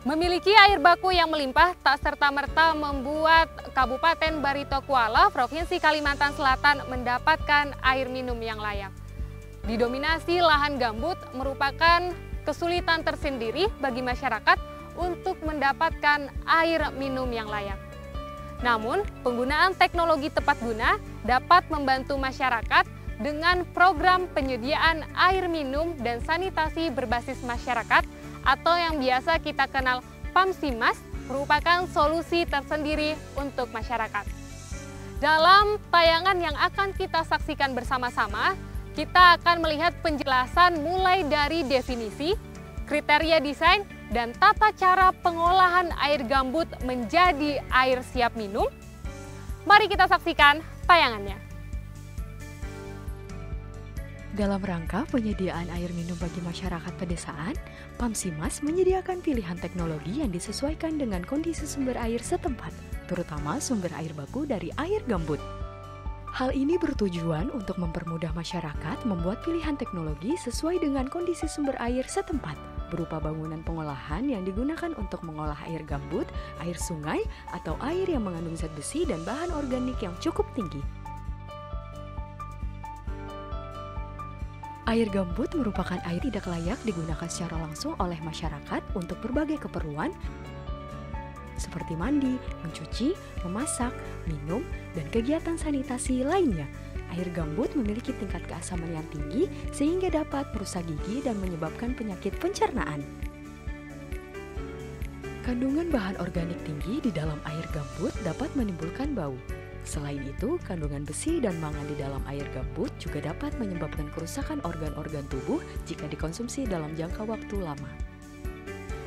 Memiliki air baku yang melimpah tak serta-merta membuat Kabupaten Barito Kuala, Provinsi Kalimantan Selatan mendapatkan air minum yang layak. Didominasi lahan gambut merupakan kesulitan tersendiri bagi masyarakat untuk mendapatkan air minum yang layak. Namun, penggunaan teknologi tepat guna dapat membantu masyarakat dengan program penyediaan air minum dan sanitasi berbasis masyarakat atau yang biasa kita kenal PAMSIMAS merupakan solusi tersendiri untuk masyarakat. Dalam tayangan yang akan kita saksikan bersama-sama, kita akan melihat penjelasan mulai dari definisi, kriteria desain, dan tata cara pengolahan air gambut menjadi air siap minum. Mari kita saksikan tayangannya. Dalam rangka penyediaan air minum bagi masyarakat pedesaan, PAMSIMAS menyediakan pilihan teknologi yang disesuaikan dengan kondisi sumber air setempat, terutama sumber air baku dari air gambut. Hal ini bertujuan untuk mempermudah masyarakat membuat pilihan teknologi sesuai dengan kondisi sumber air setempat, berupa bangunan pengolahan yang digunakan untuk mengolah air gambut, air sungai, atau air yang mengandung zat besi dan bahan organik yang cukup tinggi. Air gambut merupakan air tidak layak digunakan secara langsung oleh masyarakat untuk berbagai keperluan seperti mandi, mencuci, memasak, minum, dan kegiatan sanitasi lainnya. Air gambut memiliki tingkat keasaman yang tinggi sehingga dapat merusak gigi dan menyebabkan penyakit pencernaan. Kandungan bahan organik tinggi di dalam air gambut dapat menimbulkan bau. Selain itu, kandungan besi dan mangan di dalam air gambut juga dapat menyebabkan kerusakan organ-organ tubuh jika dikonsumsi dalam jangka waktu lama.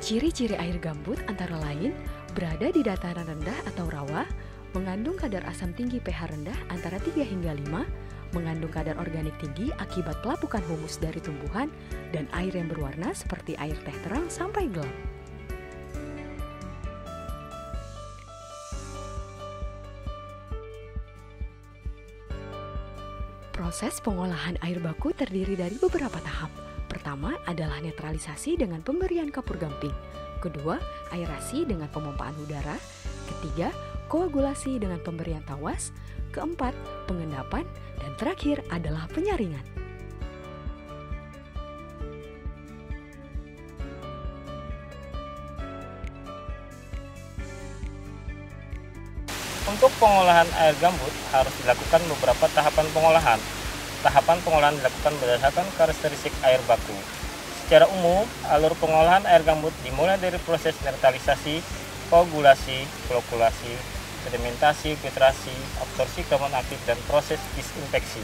Ciri-ciri air gambut antara lain berada di dataran rendah atau rawa, mengandung kadar asam tinggi pH rendah antara 3 hingga 5, mengandung kadar organik tinggi akibat pelapukan humus dari tumbuhan, dan air yang berwarna seperti air teh terang sampai gelap. Proses pengolahan air baku terdiri dari beberapa tahap. Pertama adalah netralisasi dengan pemberian kapur gamping. Kedua, aerasi dengan pemompaan udara. Ketiga, koagulasi dengan pemberian tawas. Keempat, pengendapan. Dan terakhir adalah penyaringan. Untuk pengolahan air gambut harus dilakukan beberapa tahapan pengolahan. Tahapan pengolahan dilakukan berdasarkan karakteristik air baku. Secara umum, alur pengolahan air gambut dimulai dari proses netralisasi, koagulasi, flokulasi, sedimentasi, filtrasi, absorpsi karbon aktif, dan proses disinfeksi.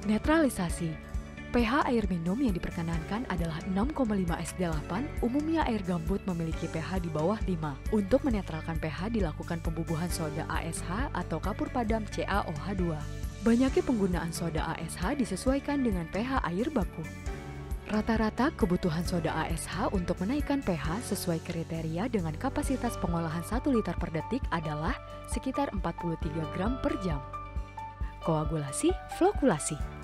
Netralisasi. pH air minum yang diperkenankan adalah 6,5 S8, umumnya air gambut memiliki pH di bawah 5. Untuk menetralkan pH dilakukan pembubuhan soda ASH atau kapur padam CaOH2. Banyaknya penggunaan soda ASH disesuaikan dengan pH air baku. Rata-rata kebutuhan soda ASH untuk menaikkan pH sesuai kriteria dengan kapasitas pengolahan 1 liter per detik adalah sekitar 43 gram per jam. Koagulasi, flokulasi.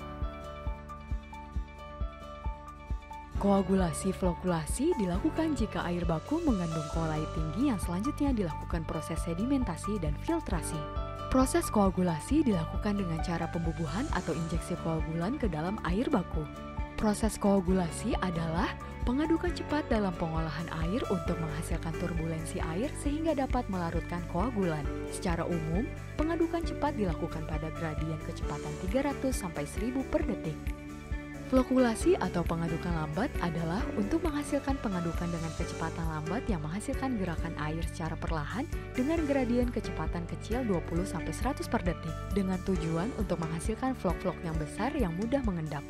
Koagulasi-flokulasi dilakukan jika air baku mengandung koalaid tinggi yang selanjutnya dilakukan proses sedimentasi dan filtrasi. Proses koagulasi dilakukan dengan cara pembubuhan atau injeksi koagulan ke dalam air baku. Proses koagulasi adalah pengadukan cepat dalam pengolahan air untuk menghasilkan turbulensi air sehingga dapat melarutkan koagulan. Secara umum, pengadukan cepat dilakukan pada gradien kecepatan 300 sampai 1000 per detik. Flokulasi atau pengadukan lambat adalah untuk menghasilkan pengadukan dengan kecepatan lambat yang menghasilkan gerakan air secara perlahan dengan gradien kecepatan kecil 20-100 per detik dengan tujuan untuk menghasilkan flok-flok yang besar yang mudah mengendap.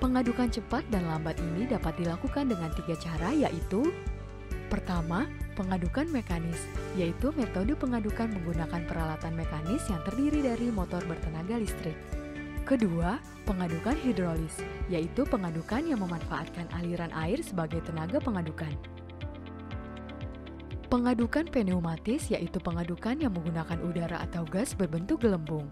Pengadukan cepat dan lambat ini dapat dilakukan dengan 3 cara, yaitu: pertama, pengadukan mekanis, yaitu metode pengadukan menggunakan peralatan mekanis yang terdiri dari motor bertenaga listrik. Kedua, pengadukan hidrolis, yaitu pengadukan yang memanfaatkan aliran air sebagai tenaga pengadukan. Pengadukan pneumatis, yaitu pengadukan yang menggunakan udara atau gas berbentuk gelembung.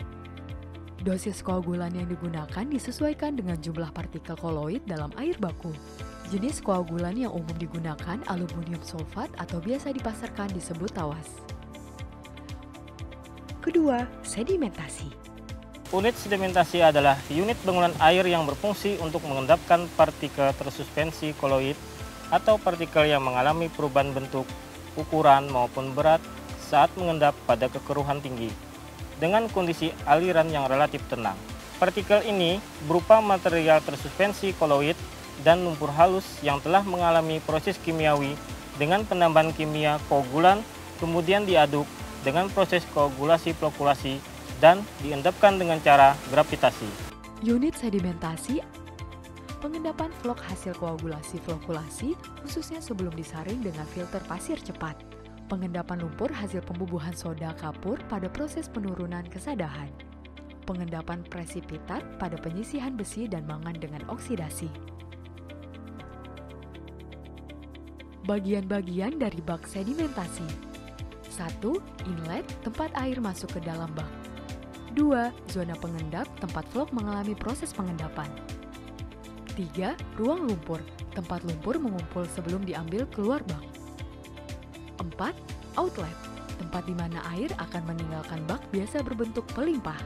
Dosis koagulan yang digunakan disesuaikan dengan jumlah partikel koloid dalam air baku. Jenis koagulan yang umum digunakan aluminium sulfat atau biasa dipasarkan disebut tawas. Kedua, sedimentasi. Unit sedimentasi adalah unit bangunan air yang berfungsi untuk mengendapkan partikel tersuspensi koloid atau partikel yang mengalami perubahan bentuk, ukuran maupun berat saat mengendap pada kekeruhan tinggi dengan kondisi aliran yang relatif tenang. Partikel ini berupa material tersuspensi koloid dan lumpur halus yang telah mengalami proses kimiawi dengan penambahan kimia koagulan, kemudian diaduk dengan proses koagulasi flokulasi dan diendapkan dengan cara gravitasi. Unit sedimentasi, pengendapan flok hasil koagulasi flokulasi khususnya sebelum disaring dengan filter pasir cepat. Pengendapan lumpur hasil pembubuhan soda kapur pada proses penurunan kesadahan. Pengendapan presipitat pada penyisihan besi dan mangan dengan oksidasi. Bagian-bagian dari bak sedimentasi. 1. Inlet, tempat air masuk ke dalam bak. 2. Zona pengendap, tempat flok mengalami proses pengendapan. 3. Ruang lumpur, tempat lumpur mengumpul sebelum diambil keluar bak. 4. Outlet, tempat di mana air akan meninggalkan bak biasa berbentuk pelimpah.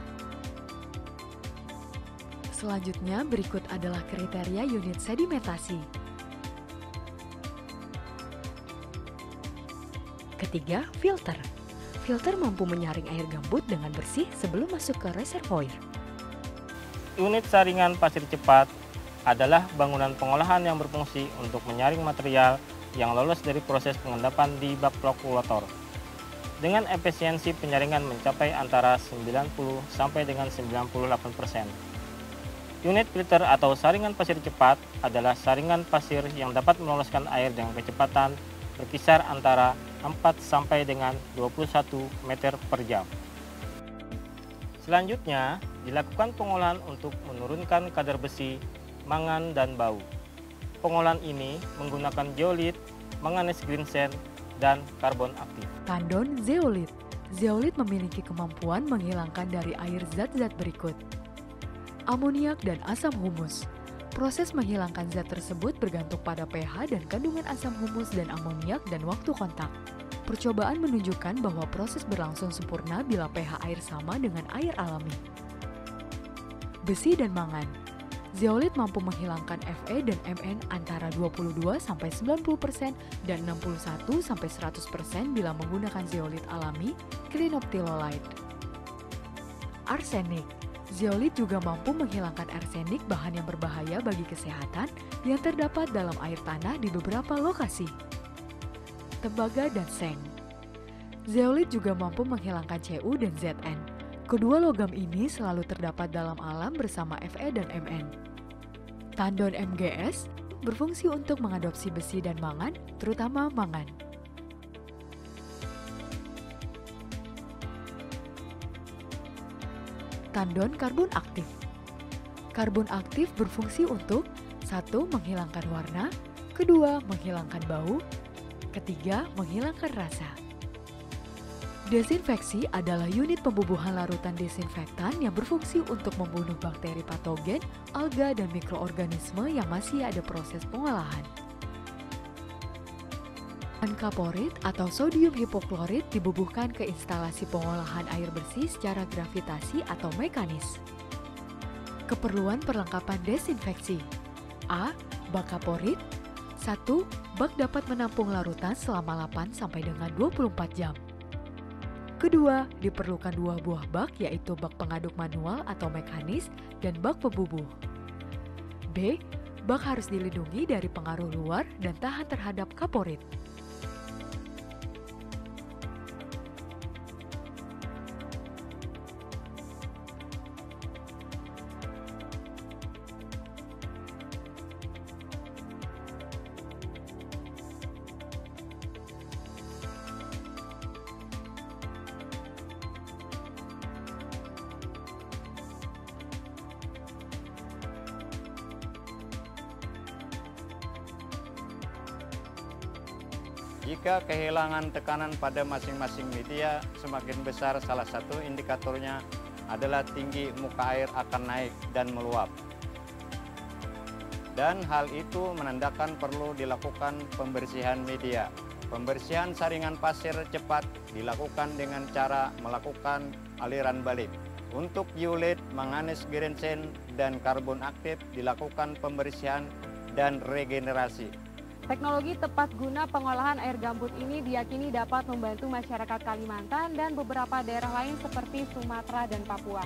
Selanjutnya berikut adalah kriteria unit sedimentasi. Ketiga, filter. Filter mampu menyaring air gambut dengan bersih sebelum masuk ke reservoir. Unit saringan pasir cepat adalah bangunan pengolahan yang berfungsi untuk menyaring material yang lolos dari proses pengendapan di bak flokulator. Dengan efisiensi penyaringan mencapai antara 90 sampai dengan 98%. Unit filter atau saringan pasir cepat adalah saringan pasir yang dapat meloloskan air dengan kecepatan berkisar antara 4 sampai dengan 21 meter per jam. Selanjutnya, dilakukan pengolahan untuk menurunkan kadar besi, mangan, dan bau. Pengolahan ini menggunakan zeolit, manganes ginseng, dan karbon aktif. Tandon zeolit. Zeolit memiliki kemampuan menghilangkan dari air zat-zat berikut. Amoniak dan asam humus. Proses menghilangkan zat tersebut bergantung pada pH dan kandungan asam humus dan amoniak dan waktu kontak. Percobaan menunjukkan bahwa proses berlangsung sempurna bila pH air sama dengan air alami. Besi dan mangan. Zeolit mampu menghilangkan Fe dan Mn antara 22-90% dan 61-100% bila menggunakan zeolit alami, clinoptilolide. Arsenik. Zeolit juga mampu menghilangkan arsenik, bahan yang berbahaya bagi kesehatan yang terdapat dalam air tanah di beberapa lokasi. Tembaga dan seng. Zeolit juga mampu menghilangkan Cu dan Zn. Kedua logam ini selalu terdapat dalam alam bersama Fe dan Mn. Tandon MgS berfungsi untuk mengadopsi besi dan mangan, terutama mangan. Tandon karbon aktif. Karbon aktif berfungsi untuk 1. Menghilangkan warna, 2. Menghilangkan bau, 3. Menghilangkan rasa. Desinfeksi adalah unit pembubuhan larutan desinfektan yang berfungsi untuk membunuh bakteri patogen, alga, dan mikroorganisme yang masih ada proses pengolahan. Kaporit atau sodium hipoklorit dibubuhkan ke instalasi pengolahan air bersih secara gravitasi atau mekanis. Keperluan perlengkapan desinfeksi. A. Bak kaporit. 1. Bak dapat menampung larutan selama 8 sampai dengan 24 jam. Kedua, diperlukan 2 buah bak, yaitu bak pengaduk manual atau mekanis dan bak pembubuh. B. Bak harus dilindungi dari pengaruh luar dan tahan terhadap kaporit. Jika kehilangan tekanan pada masing-masing media semakin besar, salah satu indikatornya adalah tinggi muka air akan naik dan meluap. dan hal itu menandakan perlu dilakukan pembersihan media. Pembersihan saringan pasir cepat dilakukan dengan cara melakukan aliran balik. Untuk eulit, manganes girensen, dan karbon aktif dilakukan pembersihan dan regenerasi. Teknologi tepat guna pengolahan air gambut ini diyakini dapat membantu masyarakat Kalimantan dan beberapa daerah lain seperti Sumatera dan Papua.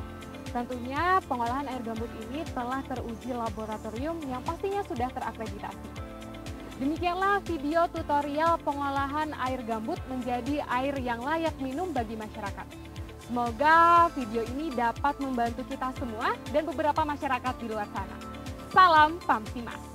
Tentunya pengolahan air gambut ini telah teruji laboratorium yang pastinya sudah terakreditasi. Demikianlah video tutorial pengolahan air gambut menjadi air yang layak minum bagi masyarakat. Semoga video ini dapat membantu kita semua dan beberapa masyarakat di luar sana. Salam Pamsimas.